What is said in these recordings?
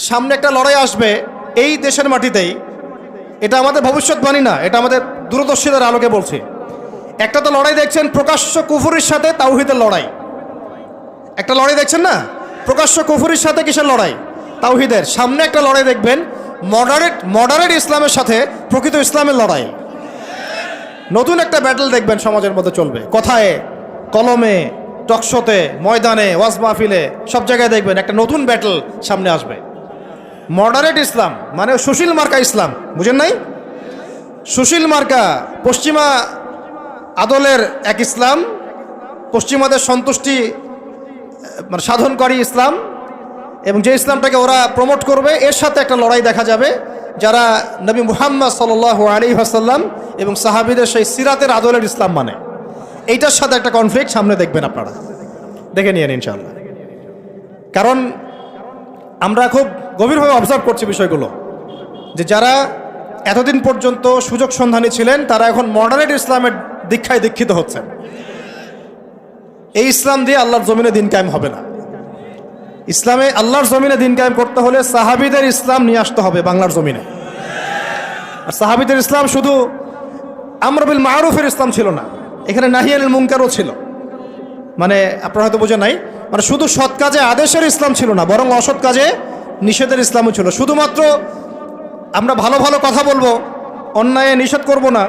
সামনে একটা লড়াই আসবে এই দেশের মাটিতেই। এটা আমাদের ভবিষ্যৎবাণী না, এটা আমাদের দূরদর্শিতার আলোকে বলছি। একটা তো লড়াই দেখছেন প্রকাশ্য কুফুরির সাথে তাওহীদের লড়াই। একটা লড়াই দেখছেন না, প্রকাশ্য কুফুরির সাথে কিসের লড়াই? তাওহীদের। সামনে একটা লড়াই দেখবেন মডারেট ইসলামের সাথে প্রকৃত ইসলামের লড়াই। নতুন একটা ব্যাটল দেখবেন সমাজের মধ্যে চলবে, কথায় কলমে, টকশোতে, ময়দানে, ওয়াজ মাহফিলে, সব জায়গায় দেখবেন একটা নতুন ব্যাটল সামনে আসবে। মডারেট ইসলাম মানে সুশীল মার্কা ইসলাম, বুঝেন নাই? সুশীল মার্কা পশ্চিমা আদলের এক ইসলাম, পশ্চিমাদের সন্তুষ্টি মানে সাধনকারী ইসলাম, এবং যে ইসলামটাকে ওরা প্রমোট করবে এর সাথে একটা লড়াই দেখা যাবে যারা নবী মুহাম্মদ সাল্লাল্লাহু আলাইহি ওয়াসাল্লাম এবং সাহাবীদের সেই সিরাতের আদলের ইসলাম মানে, এইটার সাথে একটা কনফ্লিক্ট সামনে দেখবেন আপনারা, দেখে নিয়েন ইনশাআল্লাহ। কারণ আমরা খুব গভীরভাবে অবজার্ভ করছি বিষয়গুলো, যে যারা এতদিন পর্যন্ত সুযোগ সন্ধানী ছিলেন তারা এখন মডারেট ইসলামের দীক্ষায় দীক্ষিত হচ্ছেন। এই ইসলাম দিয়ে আল্লাহর জমিনে দিন কায়েম হবে না। ইসলামে আল্লাহর জমিনে দিন কায়েম করতে হলে সাহাবীদের ইসলাম নিয়ে আসতে হবে বাংলার জমিনে। আর সাহাবীদের ইসলাম শুধু আমর বিল মারুফের ইসলাম ছিল না, এখানে নাহি আনিল মুনকারও ছিল। মানে আপনারা হয়তো বোঝেন নাই, মানে শুধু সৎ কাজে আদেশের ইসলাম ছিল না, বরং অসৎ কাজে নিষেধের ইসলামও ছিল। শুধুমাত্র আমরা ভালো ভালো কথা বলবো, অন্যায় নিষেধ করব না,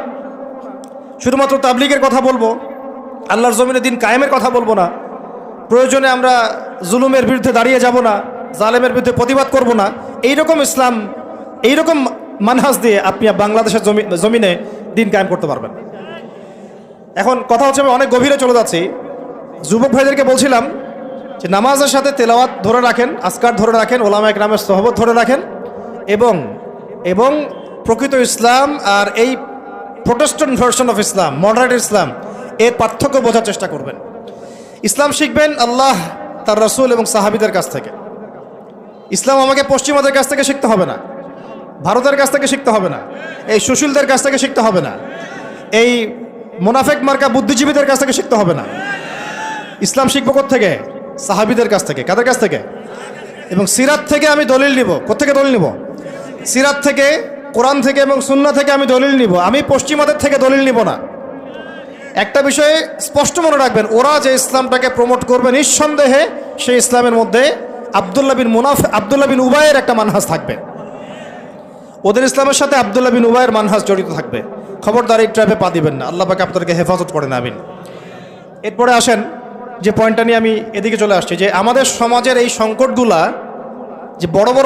শুধুমাত্র তাবলীগের কথা বলবো, আল্লাহর জমিনে দিন কায়েমের কথা বলবো না, প্রয়োজনে আমরা জুলুমের বিরুদ্ধে দাঁড়িয়ে যাব না, জালেমের বিরুদ্ধে প্রতিবাদ করব না, এইরকম ইসলাম, এইরকম মানহাজ দিয়ে আপনি বাংলাদেশের জমিনে দিন কায়েম করতে পারবেন। এখন কথা হচ্ছে, আমি অনেক গভীরে চলে যাচ্ছি। যুবক ভাইদেরকে বলছিলাম যে নামাজের সাথে তেলাওয়াত ধরে রাখেন, আজকার ধরে রাখেন, ওলামা ইকরামের সোহবত ধরে রাখেন, এবং প্রকৃত ইসলাম আর এই Protestant version of Islam, moderate Islam, এর পার্থক্য বোঝার চেষ্টা করবেন। ইসলাম শিখবেন আল্লাহ, তার রাসূল এবং সাহাবীদের কাছ থেকে। ইসলাম আমাকে পশ্চিমাদের কাছ থেকে শিখতে হবে না, ভারতের কাছ থেকে শিখতে হবে না, এই সুশীলদের কাছ থেকে শিখতে হবে না, এই মুনাফেক মার্কা বুদ্ধিজীবীদের কাছ থেকে শিখতে হবে না। ইসলাম শিখবো কোত্থেকে? সাহাবীদের কাছ থেকে। কাদের কাছ থেকে? এবং সিরাত থেকে আমি দলিল নিব। কোত্থেকে দলিল নিব? সিরাত থেকে, কোরআন থেকে এবং সুন্নাহ থেকে আমি দলিল নিব। আমি পশ্চিমাদের থেকে দলিল নিব না। একটা বিষয়ে স্পষ্ট মনে রাখবেন, ওরা যে ইসলামটাকে প্রমোট করবে নিঃসন্দেহে সেই ইসলামের মধ্যে আব্দুল্লাহ বিন উবাইয়ের একটা মানহাজ থাকবে। ওদের ইসলামের সাথে আব্দুল্লাহ বিন উবাইয়ের মানহাজ জড়িত থাকবে। খবরদার এই ট্র্যাপে পা দিবেন না, আল্লাহ পাক আপনাদেরকে হেফাজত করেন, আমিন। এরপরে আসেন যে পয়েন্টটা নিয়ে আমি এদিকে চলে আসছি, যে আমাদের সমাজের এই সংকটগুলা, যে বড় বড়